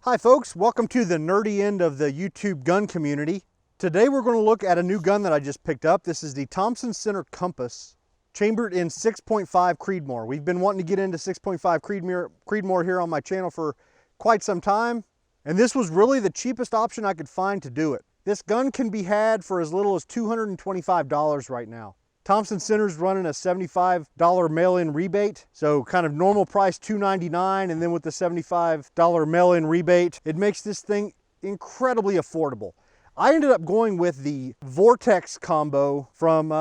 Hi folks, welcome to the nerdy end of the YouTube gun community. Today we're going to look at a new gun that I just picked up. This is the Thompson Center Compass, chambered in 6.5 Creedmoor. We've been wanting to get into 6.5 Creedmoor here on my channel for quite some time, and this was really the cheapest option I could find to do it. This gun can be had for as little as $225 right now. Thompson Center's running a $75 mail-in rebate, so kind of normal price $299, and then with the $75 mail-in rebate, it makes this thing incredibly affordable. I ended up going with the Vortex combo from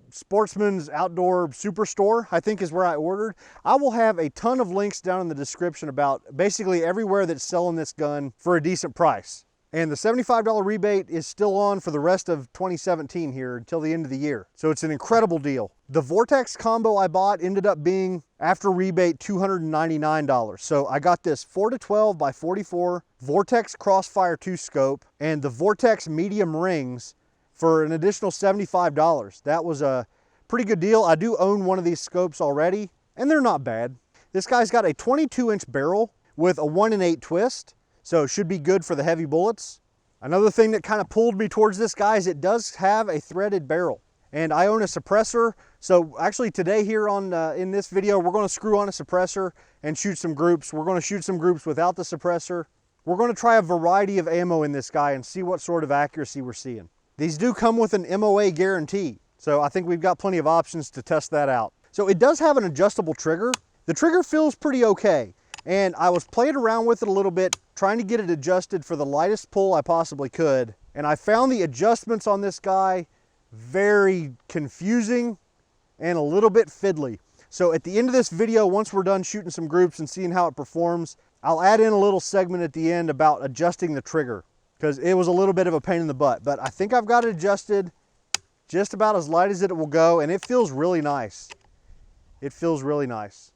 Sportsman's Outdoor Superstore, I think is where I ordered. I will have a ton of links down in the description about basically everywhere that's selling this gun for a decent price. And the $75 rebate is still on for the rest of 2017 here until the end of the year. So it's an incredible deal. The Vortex combo I bought ended up being, after rebate, $299. So I got this 4-12 by 44 Vortex Crossfire 2 scope and the Vortex medium rings for an additional $75. That was a pretty good deal. I do own one of these scopes already, and they're not bad. This guy's got a 22-inch barrel with a 1-in-8 twist. So it should be good for the heavy bullets. Another thing that kind of pulled me towards this guy is it does have a threaded barrel. And I own a suppressor. So actually today here on in this video, we're going to screw on a suppressor and shoot some groups. We're going to shoot some groups without the suppressor. We're going to try a variety of ammo in this guy and see what sort of accuracy we're seeing. These do come with an MOA guarantee. So I think we've got plenty of options to test that out. So it does have an adjustable trigger. The trigger feels pretty okay. And I was playing around with it a little bit, trying to get it adjusted for the lightest pull I possibly could. And I found the adjustments on this guy very confusing and a little bit fiddly. So at the end of this video, once we're done shooting some groups and seeing how it performs, I'll add in a little segment at the end about adjusting the trigger, because it was a little bit of a pain in the butt. But I think I've got it adjusted just about as light as it will go, and it feels really nice. It feels really nice.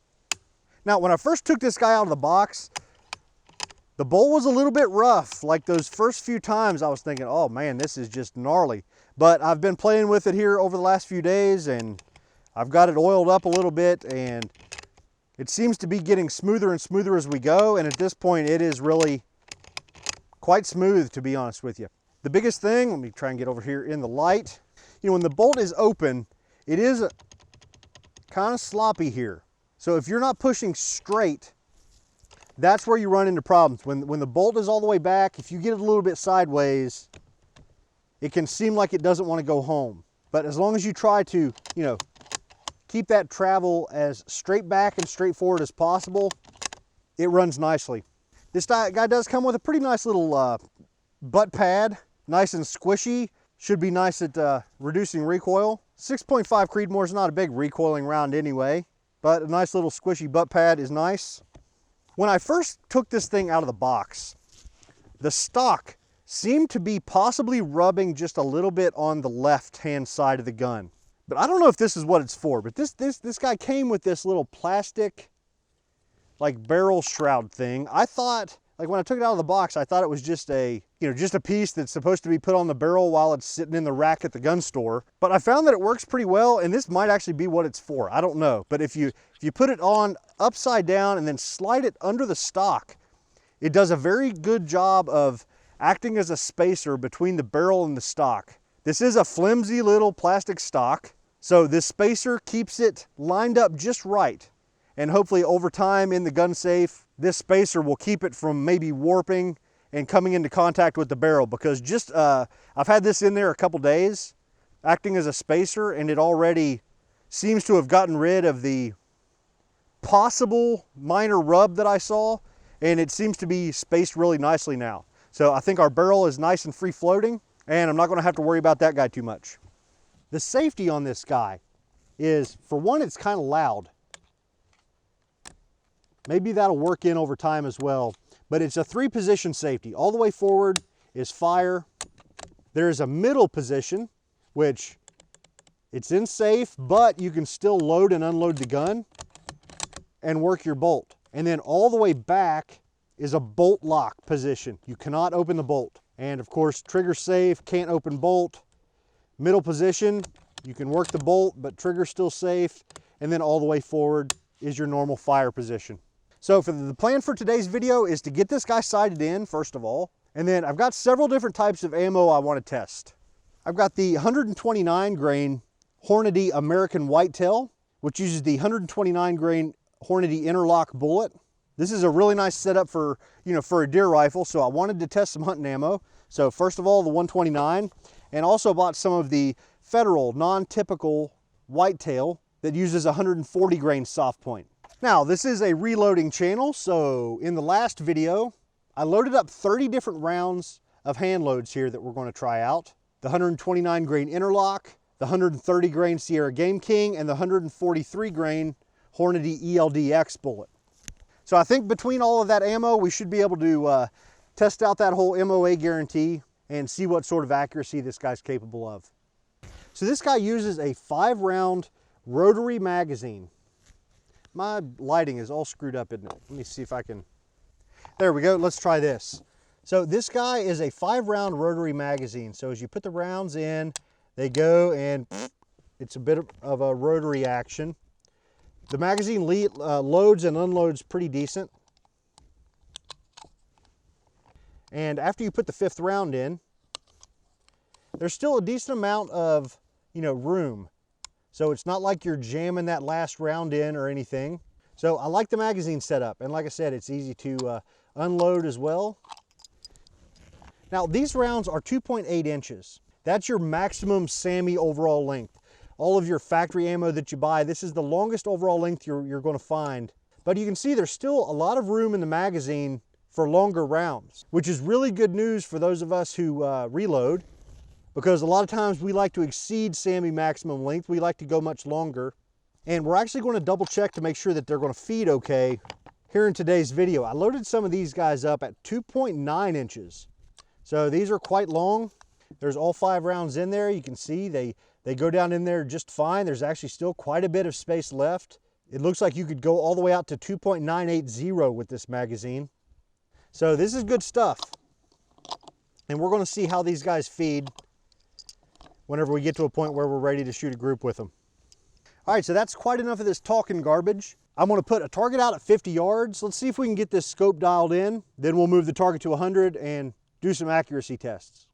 Now, when I first took this guy out of the box, the bolt was a little bit rough. Like those first few times I was thinking, oh man, this is just gnarly. But I've been playing with it here over the last few days, and I've got it oiled up a little bit, and it seems to be getting smoother and smoother as we go. And at this point, it is really quite smooth, to be honest with you. The biggest thing, let me try and get over here in the light. You know, when the bolt is open, it is kind of sloppy here. So if you're not pushing straight, that's where you run into problems. When the bolt is all the way back, if you get it a little bit sideways, it can seem like it doesn't want to go home. But as long as you try to, you know, keep that travel as straight back and straightforward as possible, it runs nicely. This guy does come with a pretty nice little butt pad, nice and squishy. Should be nice at reducing recoil. 6.5 Creedmoor is not a big recoiling round anyway, but a nice little squishy butt pad is nice. When I first took this thing out of the box, the stock seemed to be possibly rubbing just a little bit on the left-hand side of the gun. But I don't know if this is what it's for, but this guy came with this little plastic, like barrel shroud thing. I thought, like when I took it out of the box, I thought it was just a, just a piece that's supposed to be put on the barrel while it's sitting in the rack at the gun store. But I found that it works pretty well, and this might actually be what it's for. I don't know. But if you put it on upside down and then slide it under the stock, it does a very good job of acting as a spacer between the barrel and the stock. This is a flimsy little plastic stock, so this spacer keeps it lined up just right. And hopefully over time in the gun safe, this spacer will keep it from maybe warping and coming into contact with the barrel, because just I've had this in there a couple days acting as a spacer, and it already seems to have gotten rid of the possible minor rub that I saw, and it seems to be spaced really nicely now. So I think our barrel is nice and free floating, and I'm not going to have to worry about that guy too much. The safety on this guy is, for one, it's kind of loud. Maybe that'll work in over time as well. But it's a 3-position safety. All the way forward is fire. There's a middle position, which it's in safe, but you can still load and unload the gun and work your bolt. And then all the way back is a bolt lock position. You cannot open the bolt. And of course, trigger safe, can't open bolt. Middle position, you can work the bolt, but trigger still safe. And then all the way forward is your normal fire position. So the plan for today's video is to get this guy sighted in, first of all, and then I've got several different types of ammo I want to test. I've got the 129 grain Hornady American Whitetail, which uses the 129 grain Hornady interlock bullet. This is a really nice setup for, for a deer rifle, so I wanted to test some hunting ammo. So first of all, the 129, and also bought some of the Federal non-typical Whitetail that uses 140 grain soft point. Now, this is a reloading channel, so in the last video, I loaded up 30 different rounds of hand loads here that we're going to try out. The 129 grain interlock, the 130 grain Sierra Game King, and the 143 grain Hornady ELDX bullet. So I think between all of that ammo, we should be able to test out that whole MOA guarantee and see what sort of accuracy this guy's capable of. So this guy uses a 5-round Rotary magazine. My lighting is all screwed up, isn't it? Let me see if I can. There we go. Let's try this. So this guy is a 5-round Rotary magazine. So as you put the rounds in, they go and it's a bit of a rotary action. The magazine loads and unloads pretty decent. And after you put the 5th round in, there's still a decent amount of, room. So it's not like you're jamming that last round in or anything. So I like the magazine setup. And like I said, it's easy to unload as well. Now these rounds are 2.8 inches. That's your maximum SAAMI overall length. All of your factory ammo that you buy, this is the longest overall length you're going to find. But you can see there's still a lot of room in the magazine for longer rounds, which is really good news for those of us who reload, because a lot of times we like to exceed SAAMI maximum length. We like to go much longer. And we're actually going to double check to make sure that they're going to feed okay here in today's video. I loaded some of these guys up at 2.9 inches. So these are quite long. There's all 5 rounds in there. You can see they go down in there just fine. There's actually still quite a bit of space left. It looks like you could go all the way out to 2.980 with this magazine. So this is good stuff. And we're going to see how these guys feed whenever we get to a point where we're ready to shoot a group with them. All right, so that's quite enough of this talking garbage. I'm going to put a target out at 50 yards. Let's see if we can get this scope dialed in. Then we'll move the target to 100 and do some accuracy tests.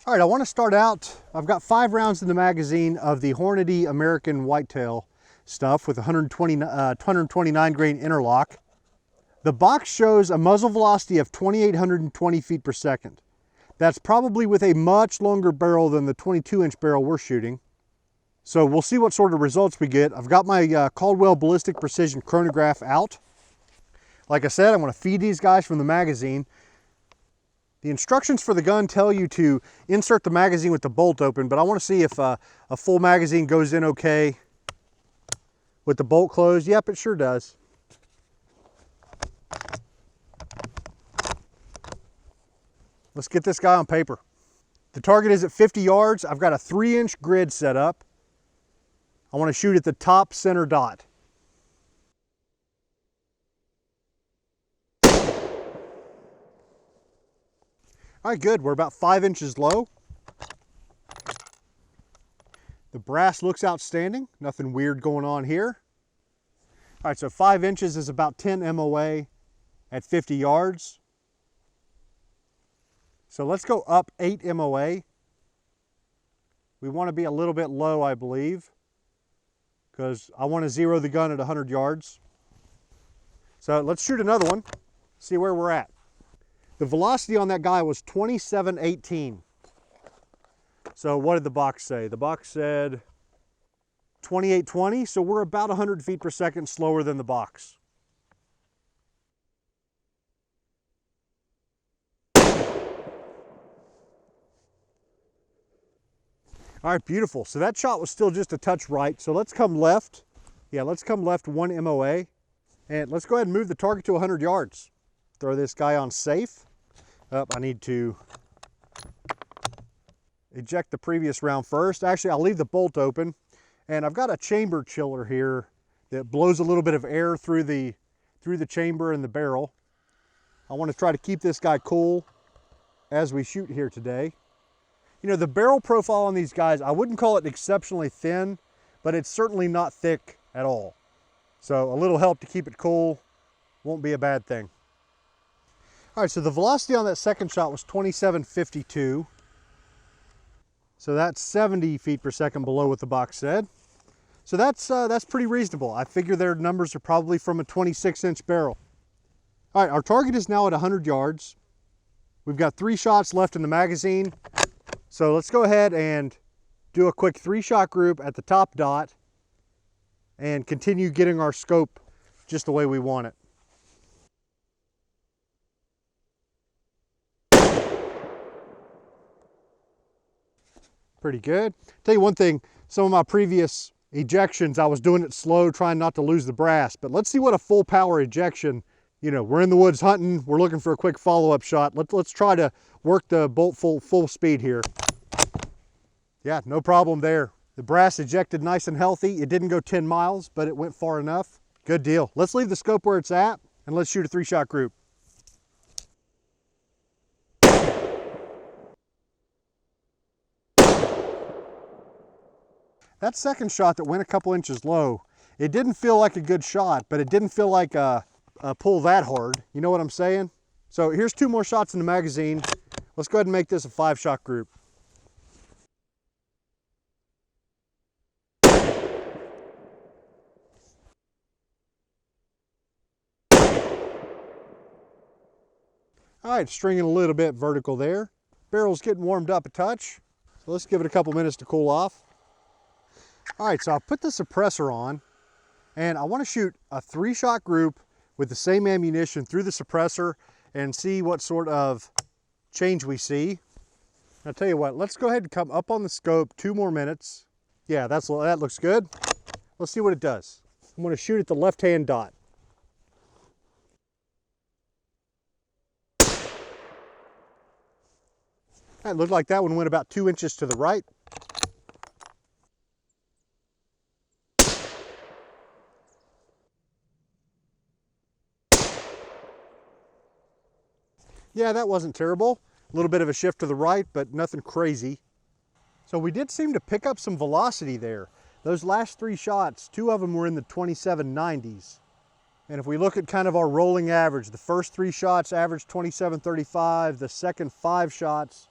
All right, I want to start out, I've got 5 rounds in the magazine of the Hornady American Whitetail stuff with 129 grain interlock. The box shows a muzzle velocity of 2,820 feet per second. That's probably with a much longer barrel than the 22-inch barrel we're shooting. So we'll see what sort of results we get. I've got my Caldwell Ballistic Precision chronograph out. Like I said, I'm going to feed these guys from the magazine. The instructions for the gun tell you to insert the magazine with the bolt open, but I want to see if a full magazine goes in okay with the bolt closed. Yep, it sure does. Let's get this guy on paper. The target is at 50 yards. I've got a 3-inch grid set up. I want to shoot at the top center dot. All right, good. We're about 5 inches low. The brass looks outstanding. Nothing weird going on here. All right, so 5 inches is about 10 MOA at 50 yards. So let's go up 8 MOA. We want to be a little bit low, I believe, because I want to zero the gun at 100 yards. So let's shoot another one, see where we're at. The velocity on that guy was 2718. So what did the box say? The box said 2820, so we're about 100 feet per second slower than the box. All right, beautiful. So that shot was still just a touch right. So let's come left. Yeah, let's come left 1 MOA. And let's go ahead and move the target to 100 yards. Throw this guy on safe. I need to eject the previous round first. Actually, I'll leave the bolt open. And I've got a chamber chiller here that blows a little bit of air through the chamber and the barrel. I want to try to keep this guy cool as we shoot here today. You know, the barrel profile on these guys, I wouldn't call it exceptionally thin, but it's certainly not thick at all. So a little help to keep it cool Won't be a bad thing. All right, so the velocity on that second shot was 27.52. So that's 70 feet per second below what the box said. So that's pretty reasonable. I figure their numbers are probably from a 26-inch barrel. All right, our target is now at 100 yards. We've got 3 shots left in the magazine. So let's go ahead and do a quick 3-shot group at the top dot and continue getting our scope just the way we want it. Pretty good. Tell you one thing, some of my previous ejections, I was doing it slow, trying not to lose the brass, but let's see what a full power ejection, you know, we're in the woods hunting, we're looking for a quick follow-up shot. Let's try to work the bolt full speed here. Yeah, no problem there. The brass ejected nice and healthy. It didn't go 10 miles, but it went far enough. Good deal. Let's leave the scope where it's at and let's shoot a 3-shot group. That second shot that went a couple inches low, it didn't feel like a good shot, but it didn't feel like a pull that hard. You know what I'm saying? So here's 2 more shots in the magazine. Let's go ahead and make this a 5-shot group. All right, stringing a little bit vertical there. Barrel's getting warmed up a touch. So let's give it a couple minutes to cool off. All right, so I'll put the suppressor on and I want to shoot a 3-shot group with the same ammunition through the suppressor and see what sort of change we see. I'll tell you what, let's go ahead and come up on the scope 2 more minutes. Yeah, that looks good. Let's see what it does. I'm going to shoot at the left-hand dot. It looked like that one went about 2 inches to the right. Yeah, that wasn't terrible. A little bit of a shift to the right, but nothing crazy. So we did seem to pick up some velocity there. Those last 3 shots, 2 of them were in the 2790s. And if we look at kind of our rolling average, the first 3 shots averaged 2735, the second 5 shots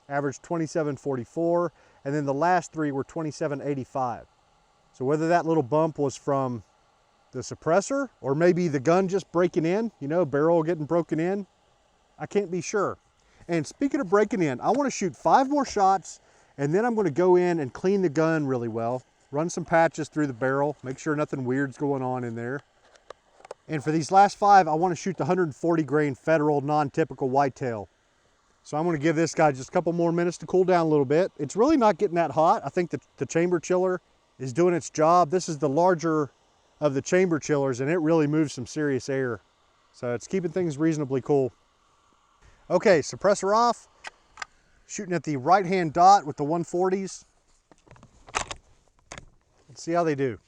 averaged 2744, and then the last 3 were 2785. So whether that little bump was from the suppressor or maybe the gun just breaking in, you know, barrel getting broken in, I can't be sure. And speaking of breaking in, I want to shoot 5 more shots and then I'm going to go in and clean the gun really well, run some patches through the barrel, make sure nothing weird's going on in there. And for these last 5, I want to shoot the 140 grain Federal non-typical whitetail. So I'm going to give this guy just a couple more minutes to cool down a little bit. It's really not getting that hot. I think that the chamber chiller is doing its job. This is the larger of the chamber chillers and it really moves some serious air. So it's keeping things reasonably cool. Okay, suppressor off. Shooting at the right-hand dot with the 140s. Let's see how they do.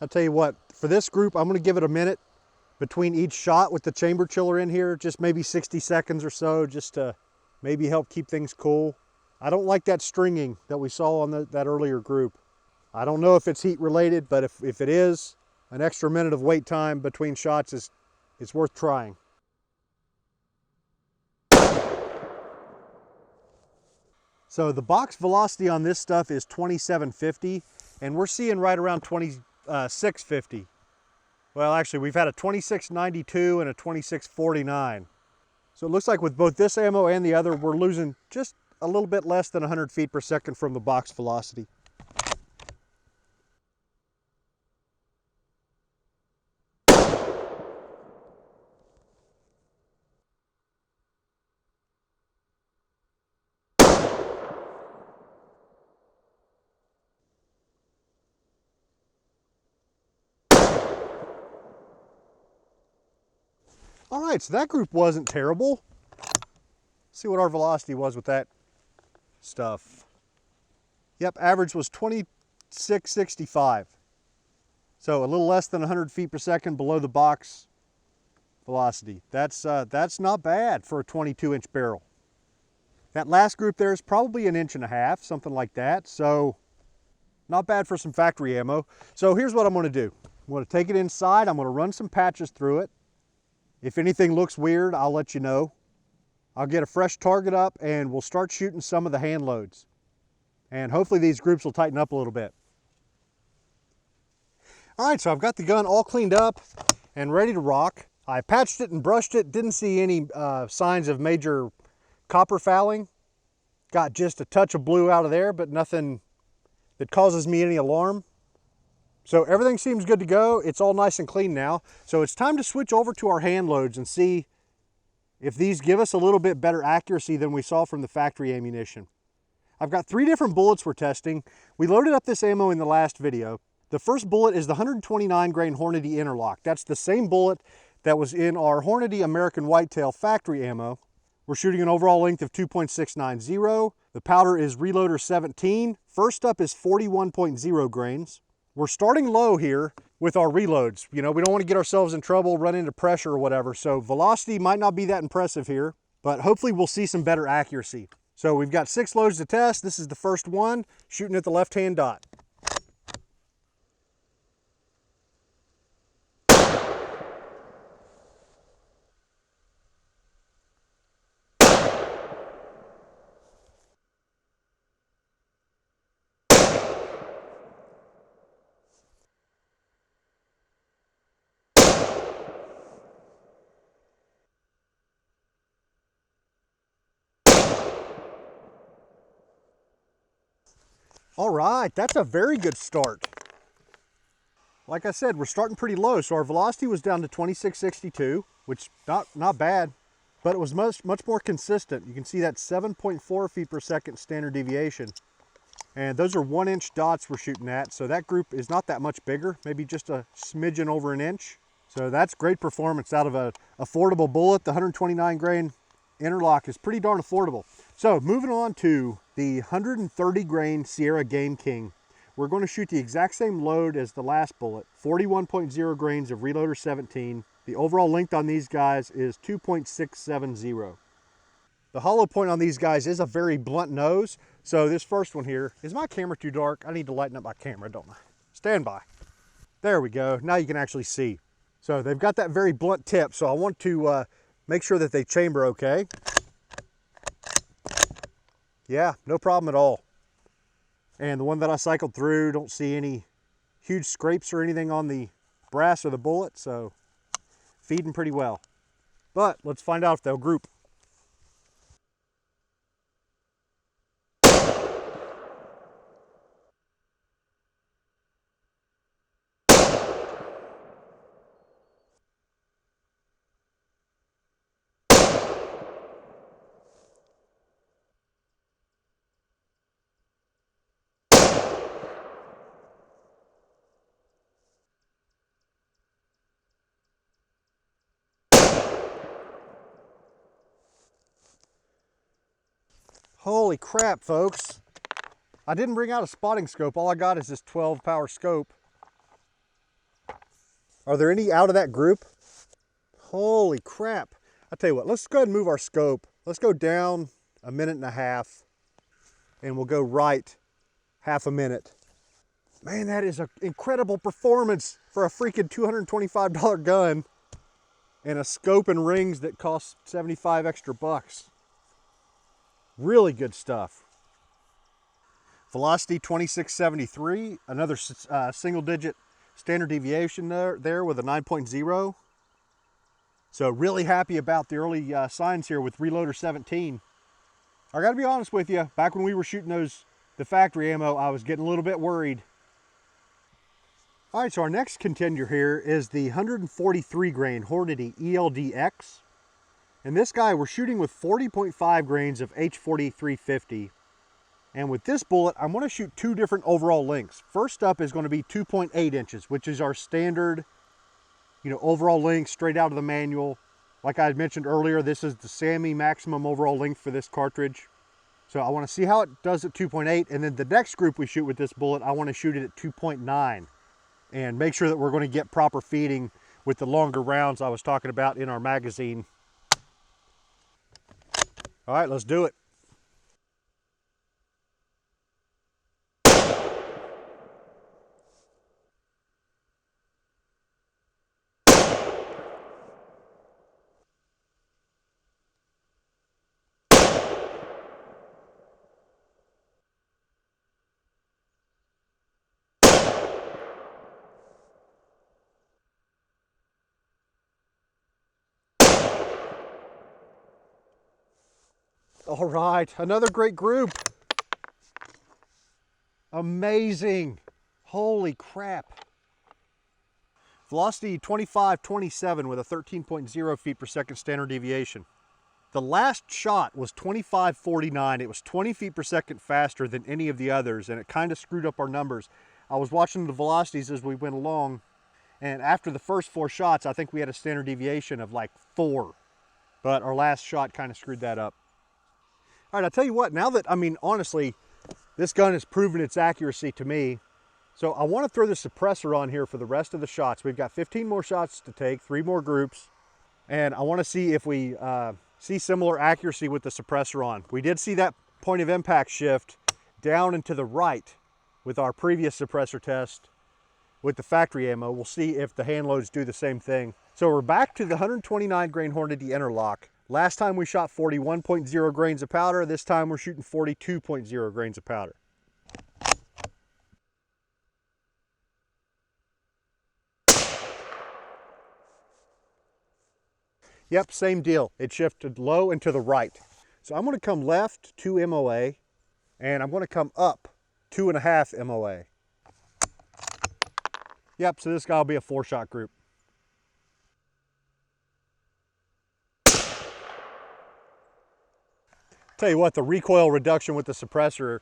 I'll tell you what, for this group, I'm going to give it a minute between each shot with the chamber chiller in here, just maybe 60 seconds or so, just to maybe help keep things cool. I don't like that stringing that we saw on that earlier group. I don't know if it's heat related, but if it is, an extra minute of wait time between shots is worth trying. So the box velocity on this stuff is 2750, and we're seeing right around 2650. Well, actually, we've had a 2692 and a 2649. So it looks like with both this ammo and the other, we're losing just a little bit less than 100 feet per second from the box velocity. All right, so that group wasn't terrible. Let's see what our velocity was with that stuff. Yep, average was 2665. So a little less than 100 feet per second below the box velocity. That's not bad for a 22-inch barrel. That last group there is probably 1.5 inches, something like that. So Not bad for some factory ammo. So here's what I'm gonna do. I'm gonna take it inside, I'm gonna run some patches through it. If anything looks weird, I'll let you know. I'll get a fresh target up and we'll start shooting some of the hand loads. And hopefully these groups will tighten up a little bit. All right, so I've got the gun all cleaned up and ready to rock. I patched it and brushed it, didn't see any signs of major copper fouling. Got just a touch of blue out of there, but nothing that causes me any alarm. So everything seems good to go. It's all nice and clean now. So it's time to switch over to our hand loads and see if these give us a little bit better accuracy than we saw from the factory ammunition. I've got 3 different bullets we're testing. We loaded up this ammo in the last video. The first bullet is the 129 grain Hornady Interlock. That's the same bullet that was in our Hornady American Whitetail factory ammo. We're shooting an overall length of 2.690. The powder is Reloader 17. First up is 41.0 grains. We're starting low here with our reloads. You know, we don't want to get ourselves in trouble, run into pressure or whatever. So velocity might not be that impressive here, but hopefully we'll see some better accuracy. So we've got 6 loads to test. This is the first one, shooting at the left-hand dot. All right, that's a very good start. Like I said, we're starting pretty low, so our velocity was down to 2662, which not bad, but it was much more consistent. You can see that 7.4 feet per second standard deviation. And those are 1-inch dots we're shooting at, so that group is not that much bigger, maybe just a smidgen over an inch. So that's great performance out of an affordable bullet. The 129 grain Interlock is pretty darn affordable. So moving on to the 130 grain Sierra Game King. We're going to shoot the exact same load as the last bullet, 41.0 grains of Reloader 17. The overall length on these guys is 2.670. The hollow point on these guys is a very blunt nose. So this first one here, is my camera too dark? I need to lighten up my camera, don't I? Stand by. There we go. Now you can actually see. So they've got that very blunt tip. So I want to make sure that they chamber okay. Yeah, no problem at all. And the one that I cycled through, don't see any huge scrapes or anything on the brass or the bullet, so feeding pretty well. But let's find out if they'll group. Holy crap, folks. I didn't bring out a spotting scope. All I got is this 12 power scope. Are there any out of that group? Holy crap. I'll tell you what, let's go ahead and move our scope. Let's go down 1.5 minutes and we'll go right 0.5 minutes. Man, that is an incredible performance for a freaking $225 gun and a scope and rings that cost 75 extra bucks. Really good stuff. Velocity 2673, another single digit standard deviation there with a 9.0. So really happy about the early signs here with Reloader 17. I gotta be honest with you, back when we were shooting the factory ammo, I was getting a little bit worried. All right, so our next contender here is the 143 grain Hornady ELDX. And this guy, we're shooting with 40.5 grains of H4350. And with this bullet, I'm gonna shoot 2 different overall lengths. First up is gonna be 2.8 inches, which is our standard, overall length straight out of the manual. Like I had mentioned earlier, this is the SAMI maximum overall length for this cartridge. So I wanna see how it does at 2.8, and then the next group we shoot with this bullet, I wanna shoot it at 2.9 and make sure that we're gonna get proper feeding with the longer rounds I was talking about in our magazine. All right, let's do it. All right, another great group. Amazing. Holy crap. Velocity 2527 with a 13.0 feet per second standard deviation. The last shot was 2549. It was 20 feet per second faster than any of the others, and it kind of screwed up our numbers. I was watching the velocities as we went along, and after the first 4 shots, I think we had a standard deviation of like 4. But our last shot kind of screwed that up. All right, I'll tell you what, now that, I mean, honestly, this gun has proven its accuracy to me. So I want to throw the suppressor on here for the rest of the shots. We've got 15 more shots to take, 3 more groups. And I want to see if we see similar accuracy with the suppressor on. We did see that point of impact shift down and to the right with our previous suppressor test with the factory ammo. We'll see if the hand loads do the same thing. So we're back to the 129 grain Hornady interlock. Last time we shot 41.0 grains of powder. This time we're shooting 42.0 grains of powder. Yep, same deal. It shifted low and to the right. So I'm going to come left 2 MOA, and I'm going to come up 2.5 MOA. Yep, so this guy will be a 4-shot group. Tell you what, the recoil reduction with the suppressor,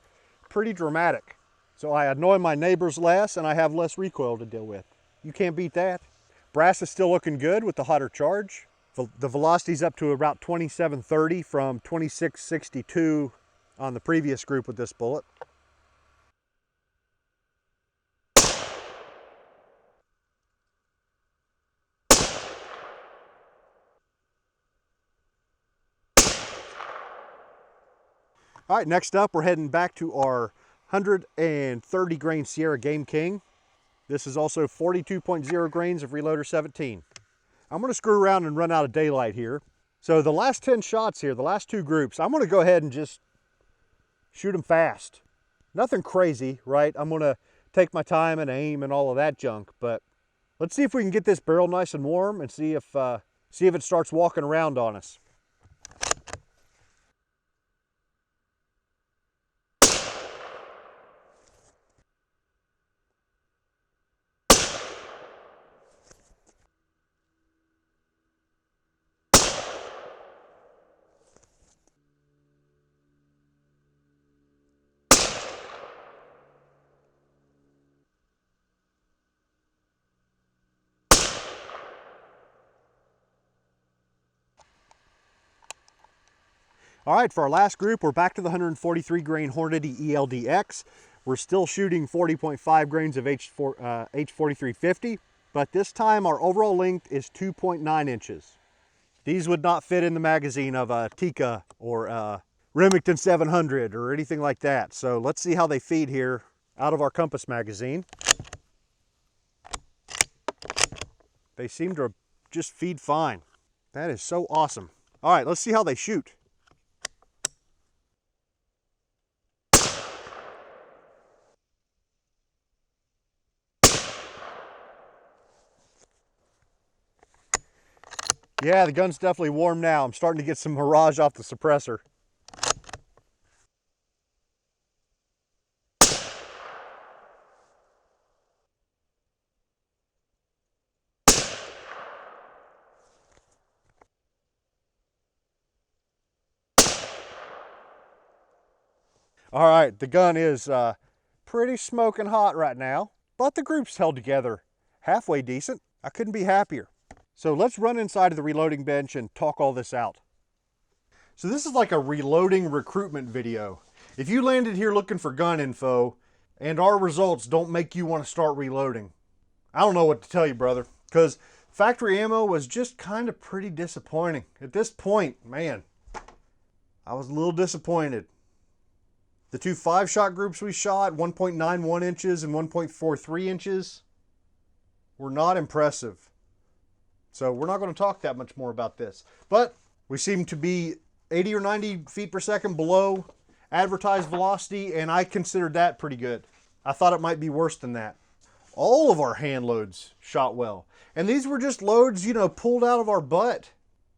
pretty dramatic. So I annoy my neighbors less and I have less recoil to deal with. You can't beat that. Brass is still looking good with the hotter charge. The velocity's up to about 2730 from 2662 on the previous group with this bullet. All right, next up, we're heading back to our 130 grain Sierra Game King. This is also 42.0 grains of Reloader 17. I'm going to screw around and run out of daylight here. So the last 10 shots here, the last 2 groups, I'm going to go ahead and just shoot them fast. Nothing crazy, right? I'm going to take my time and aim and all of that junk, but let's see if we can get this barrel nice and warm and see if it starts walking around on us. All right, for our last group, we're back to the 143 grain Hornady ELDX. We're still shooting 40.5 grains of H4350, but this time our overall length is 2.9 inches. These would not fit in the magazine of a Tikka or a Remington 700 or anything like that. So let's see how they feed here out of our Compass magazine. They seem to just feed fine. That is so awesome. All right, let's see how they shoot. Yeah, the gun's definitely warm now. I'm starting to get some mirage off the suppressor. All right, the gun is pretty smoking hot right now, but the group's held together halfway decent. I couldn't be happier. So let's run inside of the reloading bench and talk all this out. So this is like a reloading recruitment video. If you landed here looking for gun info and our results don't make you want to start reloading, I don't know what to tell you, brother, because factory ammo was just kind of pretty disappointing. At this point, man, I was a little disappointed. The 2 5-shot groups we shot, 1.91 inches and 1.43 inches, were not impressive. So we're not going to talk that much more about this. But we seem to be 80 or 90 feet per second below advertised velocity, and I considered that pretty good. I thought it might be worse than that. All of our hand loads shot well. And these were just loads, you know, pulled out of our butt.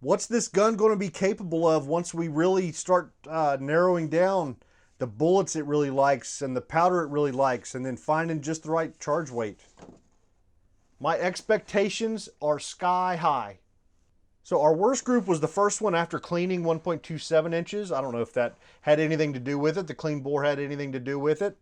what's this gun going to be capable of once we really start narrowing down the bullets it really likes and the powder it really likes, and then finding just the right charge weight. My expectations are sky high. So our worst group was the first one after cleaning, 1.27 inches. I don't know if that had anything to do with it. The clean bore had anything to do with it.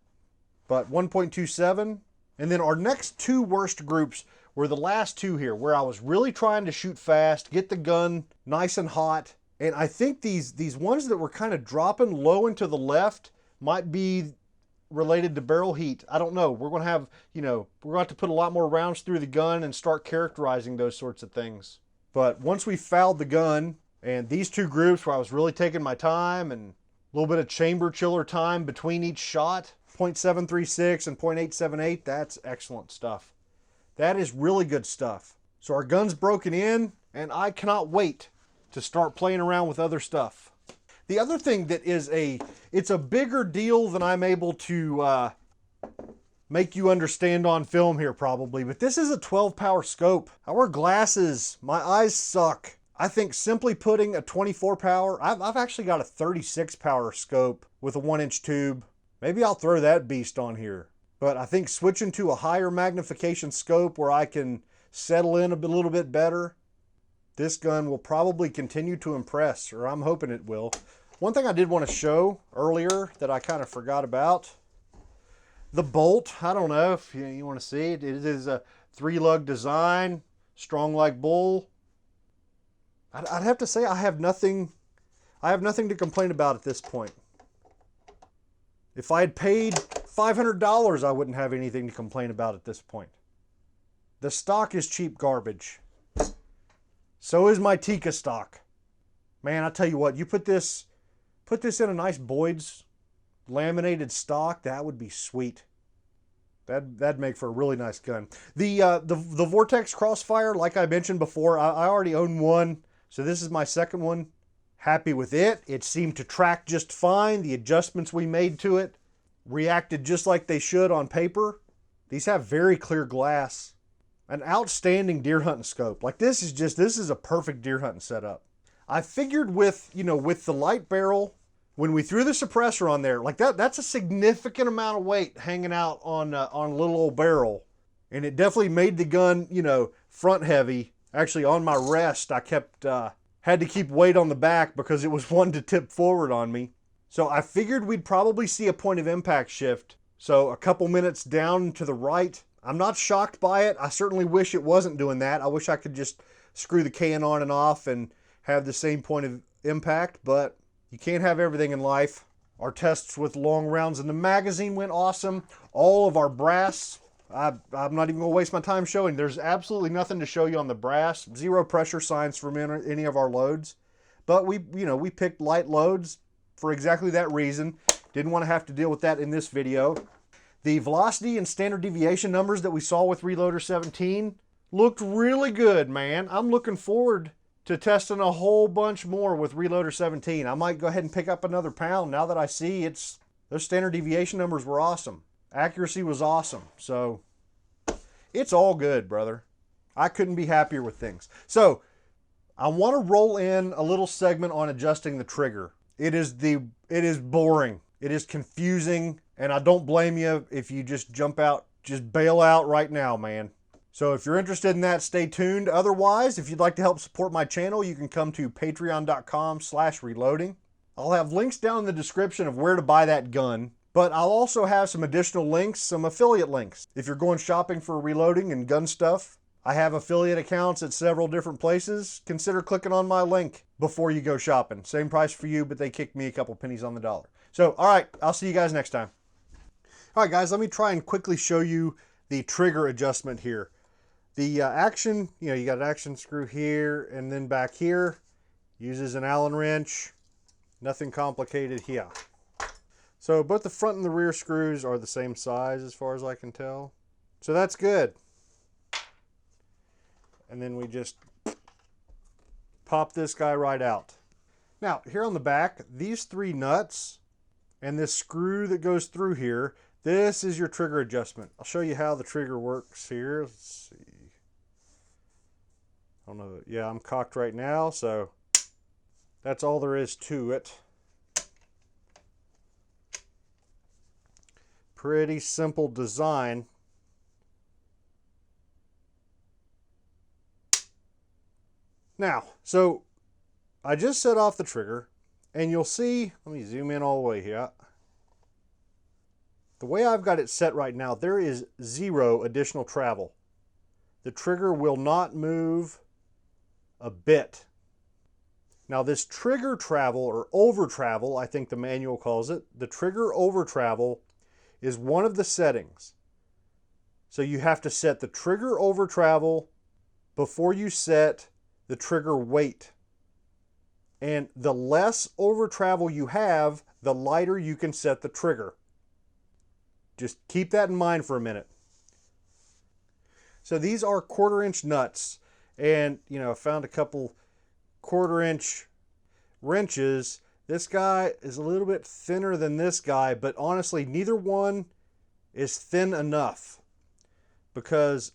But 1.27. And then our next two worst groups were the last two here, where I was really trying to shoot fast, get the gun nice and hot. And I think these ones that were kind of dropping low and to the left might be related to barrel heat. I don't know. We're going to have, we're going to have to put a lot more rounds through the gun and start characterizing those sorts of things. But once we fouled the gun, and these two groups where I was really taking my time and a little bit of chamber chiller time between each shot, 0.736 and 0.878, that's excellent stuff. That is really good stuff. So our gun's broken in, and I cannot wait to start playing around with other stuff. The other thing that is it's a bigger deal than I'm able to make you understand on film here probably, but this is a 12 power scope. I wear glasses, my eyes suck. I think simply putting a 24 power, I've actually got a 36 power scope with a 1-inch tube. Maybe I'll throw that beast on here. But I think switching to a higher magnification scope where I can settle in a little bit better, this gun will probably continue to impress, or I'm hoping it will. One thing I did want to show earlier that I kind of forgot about, the bolt. I don't know if you want to see it. It is a 3-lug design, strong like bull. I'd have to say I have nothing to complain about at this point. If I had paid $500, I wouldn't have anything to complain about at this point. The stock is cheap garbage. So is my Tikka stock. Man, I tell you what, you put this in a nice Boyd's laminated stock, that would be sweet. That'd make for a really nice gun. The Vortex Crossfire, like I mentioned before, I already own one, so this is my second one. Happy with it. It seemed to track just fine. The adjustments we made to it reacted just like they should on paper. These have very clear glass. An outstanding deer hunting scope. Like this is a perfect deer hunting setup. I figured with the light barrel, when we threw the suppressor on there, like that's a significant amount of weight hanging out on a little old barrel. And it definitely made the gun, front heavy. Actually on my rest, I had to keep weight on the back because it was one to tip forward on me. So I figured we'd probably see a point of impact shift. So a couple minutes down to the right. I'm not shocked by it. I certainly wish it wasn't doing that. I wish I could just screw the can on and off and have the same point of impact, but you can't have everything in life. Our tests with long rounds in the magazine went awesome. All of our brass, I'm not even gonna waste my time showing. There's absolutely nothing to show you on the brass. Zero pressure signs from any of our loads. But we picked light loads for exactly that reason. Didn't want to have to deal with that in this video. The velocity and standard deviation numbers that we saw with Reloader 17 looked really good, man. I'm looking forward to testing a whole bunch more with Reloader 17. I might go ahead and pick up another pound now that I see those standard deviation numbers were awesome. Accuracy was awesome. So it's all good, brother. I couldn't be happier with things. So I want to roll in a little segment on adjusting the trigger. It is boring. It is confusing, and I don't blame you if you just bail out right now, man. So if you're interested in that, stay tuned. Otherwise, if you'd like to help support my channel, you can come to patreon.com/reloading. I'll have links down in the description of where to buy that gun, but I'll also have some additional links, some affiliate links. If you're going shopping for reloading and gun stuff, I have affiliate accounts at several different places. Consider clicking on my link before you go shopping. Same price for you, but they kick me a couple pennies on the dollar. So, all right, I'll see you guys next time. All right, guys, let me try and quickly show you the trigger adjustment here. The action, you got an action screw here and then back here. Uses an Allen wrench. Nothing complicated here. So both the front and the rear screws are the same size as far as I can tell. So that's good. And then we just pop this guy right out. Now, here on the back, these 3 nuts and this screw that goes through here, this is your trigger adjustment. I'll show you how the trigger works here. Let's see. I don't know. Yeah, I'm cocked right now, so that's all there is to it. Pretty simple design. Now, so I just set off the trigger, and you'll see, let me zoom in all the way here. The way I've got it set right now, there is 0 additional travel. The trigger will not move a bit. Now this trigger travel, or over travel, I think the manual calls it, the trigger over travel is one of the settings. So you have to set the trigger over travel before you set the trigger weight. And the less over travel you have, the lighter you can set the trigger. Just keep that in mind for a minute. So these are 1/4-inch nuts, and I found a couple 1/4-inch wrenches. This guy is a little bit thinner than this guy, but honestly, neither one is thin enough, because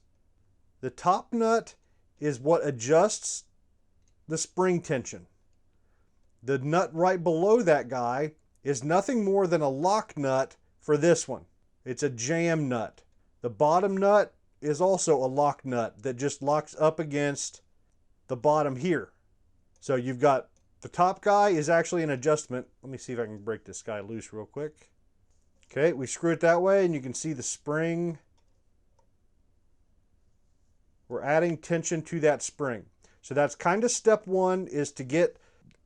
the top nut is what adjusts the spring tension. The nut right below that guy is nothing more than a lock nut for this one. It's a jam nut. The bottom nut is also a lock nut that just locks up against the bottom here. So you've got the top guy is actually an adjustment. Let me see if I can break this guy loose real quick. Okay, we screw it that way, and you can see the spring. We're adding tension to that spring. So that's kind of step one, is to get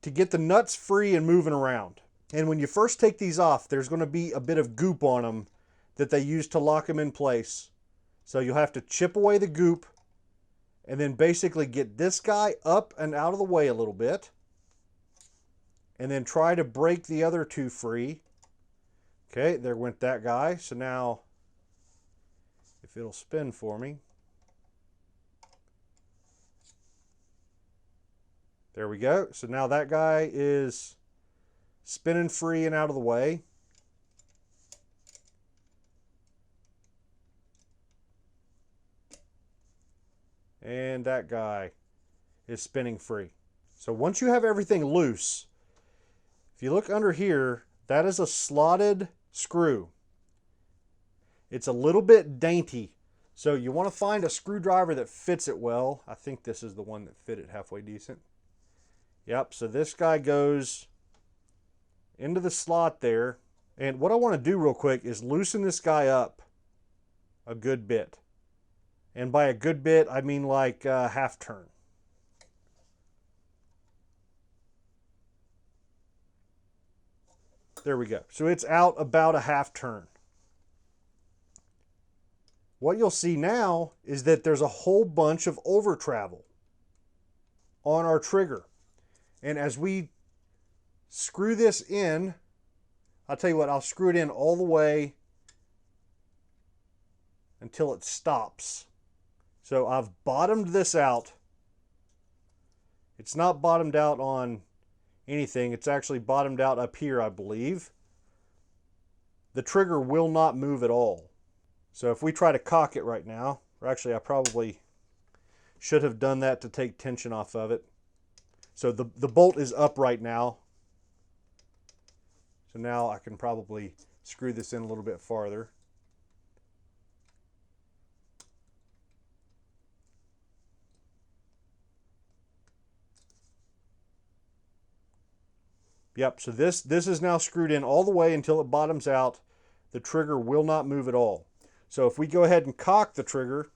the nuts free and moving around. And when you first take these off, there's going to be a bit of goop on them that they use to lock them in place. So you'll have to chip away the goop and then basically get this guy up and out of the way a little bit, and then try to break the other two free. Okay, there went that guy. So now, if it'll spin for me. There we go. So now that guy is spinning free and out of the way. And that guy is spinning free. So once you have everything loose, if you look under here, that is a slotted screw. It's a little bit dainty, so you want to find a screwdriver that fits it well. I think this is the one that fit it halfway decent. Yep, so this guy goes into the slot there. And what I want to do real quick is loosen this guy up a good bit. And by a good bit, I mean like half turn. There we go. So it's out about a half turn. What you'll see now is that there's a whole bunch of over travel on our trigger. And as we screw this in, I'll tell you what, I'll screw it in all the way until it stops. So I've bottomed this out. It's not bottomed out on anything. It's actually bottomed out up here, I believe. The trigger will not move at all. So if we try to cock it right now, or actually I probably should have done that to take tension off of it. So the bolt is up right now. So now I can probably screw this in a little bit farther. Yep, so this is now screwed in all the way until it bottoms out. The trigger will not move at all. So if we go ahead and cock the trigger,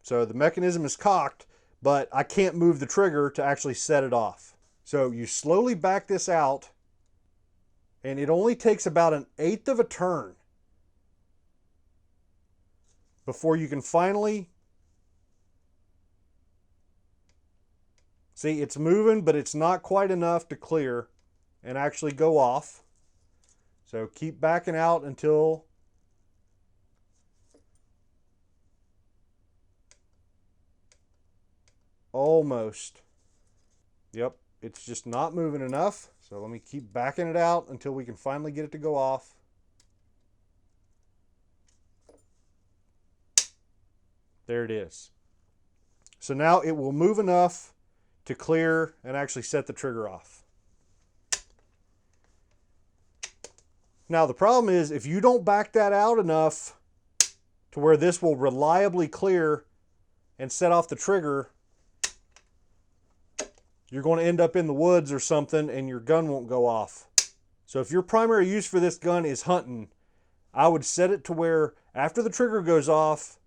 so the mechanism is cocked, but I can't move the trigger to actually set it off. So you slowly back this out, and it only takes about 1/8 of a turn before you can finally see it's moving, but it's not quite enough to clear and actually go off. So keep backing out until almost. Yep, it's just not moving enough. So let me keep backing it out until we can finally get it to go off. There it is. So now it will move enough to clear and actually set the trigger off. Now the problem is if you don't back that out enough to where this will reliably clear and set off the trigger, you're going to end up in the woods or something and your gun won't go off. So if your primary use for this gun is hunting, I would set it to where after the trigger goes off,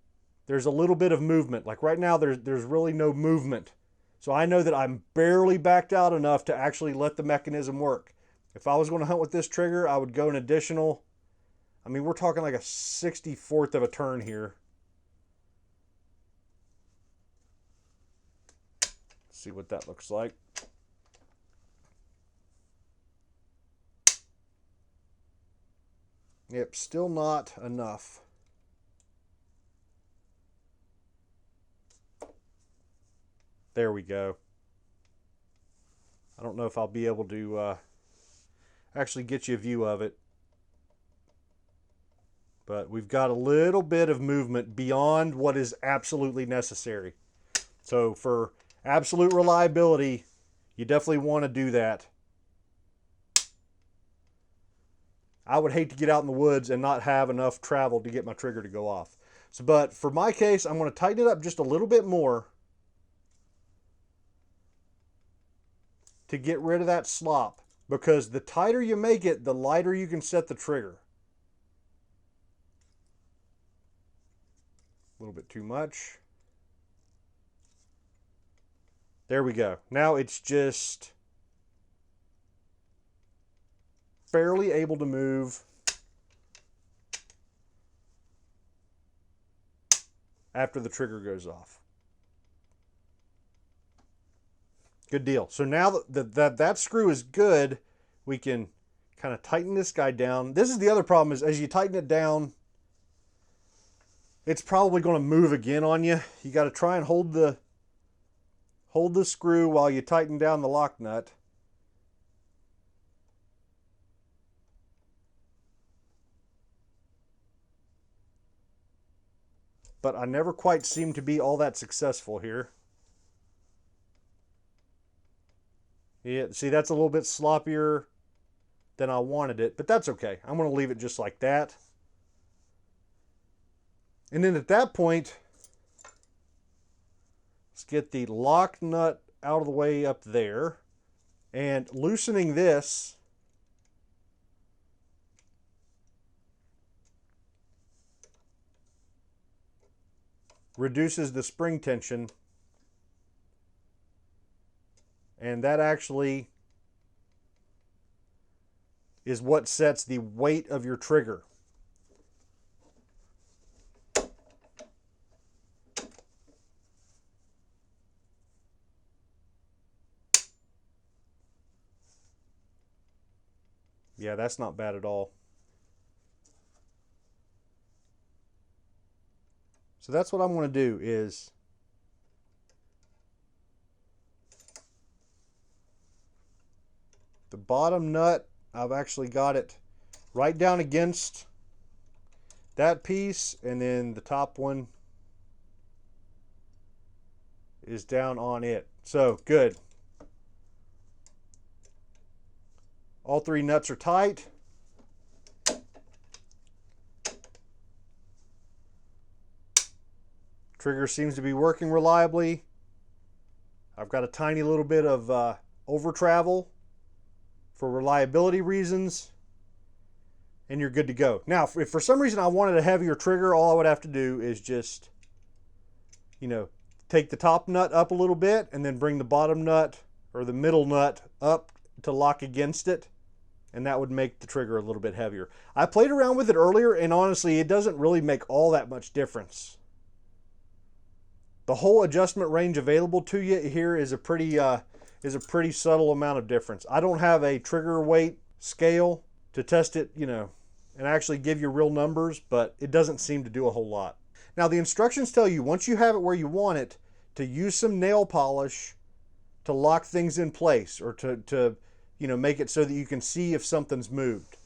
there's a little bit of movement. Like right now, there's really no movement. So I know that I'm barely backed out enough to actually let the mechanism work. If I was going to hunt with this trigger, I would go an additional, I mean, we're talking like a 64th of a turn here. Let's see what that looks like. Yep, still not enough. There we go. I don't know if I'll be able to actually get you a view of it. But we've got a little bit of movement beyond what is absolutely necessary. So for absolute reliability, you definitely want to do that. I would hate to get out in the woods and not have enough travel to get my trigger to go off. So, but for my case, I'm going to tighten it up just a little bit more to get rid of that slop, because the tighter you make it, the lighter you can set the trigger. A little bit too much. There we go. Now it's just barely able to move after the trigger goes off. Good deal. So now that screw is good, we can kind of tighten this guy down. This is the other problem, is as you tighten it down, it's probably going to move again on you. You got to try and hold the screw while you tighten down the lock nut. But I never quite seem to be all that successful here. Yeah, see, that's a little bit sloppier than I wanted it, but that's okay. I'm going to leave it just like that. And then at that point, let's get the lock nut out of the way up there, and loosening this reduces the spring tension, and that actually is what sets the weight of your trigger. Yeah, that's not bad at all. So that's what I'm going to do, is the bottom nut, I've actually got it right down against that piece, and then the top one is down on it. So good. All three nuts are tight. Trigger seems to be working reliably. I've got a tiny little bit of over travel for reliability reasons, and you're good to go. Now, if for some reason I wanted a heavier trigger, all I would have to do is just, take the top nut up a little bit and then bring the bottom nut or the middle nut up to lock against it, and that would make the trigger a little bit heavier. I played around with it earlier, and honestly, it doesn't really make all that much difference. The whole adjustment range available to you here is a pretty subtle amount of difference. I don't have a trigger weight scale to test it, and actually give you real numbers, but it doesn't seem to do a whole lot. Now, the instructions tell you, once you have it where you want it, to use some nail polish to lock things in place, or to make it so that you can see if something's moved.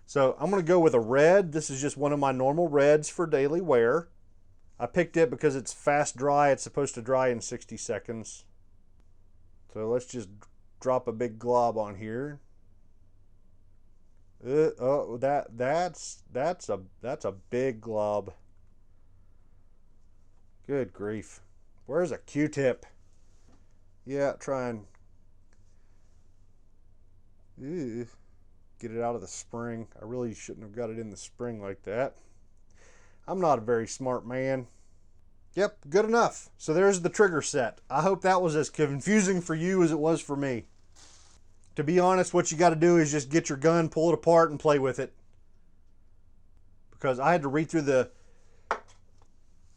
So I'm going to go with a red. This is just one of my normal reds for daily wear. I picked it because it's fast dry. It's supposed to dry in 60 seconds. So let's just drop a big glob on here. Oh, that's a big glob. Good grief. Where's a Q-tip? Yeah, try and get it out of the spring. I really shouldn't have got it in the spring like that. I'm not a very smart man. Yep, good enough. So there's the trigger set. I hope that was as confusing for you as it was for me. To be honest, what you got to do is just get your gun, pull it apart, and play with it. Because I had to read through the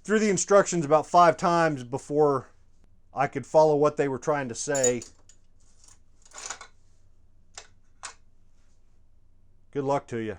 instructions about 5 times before I could follow what they were trying to say. Good luck to you.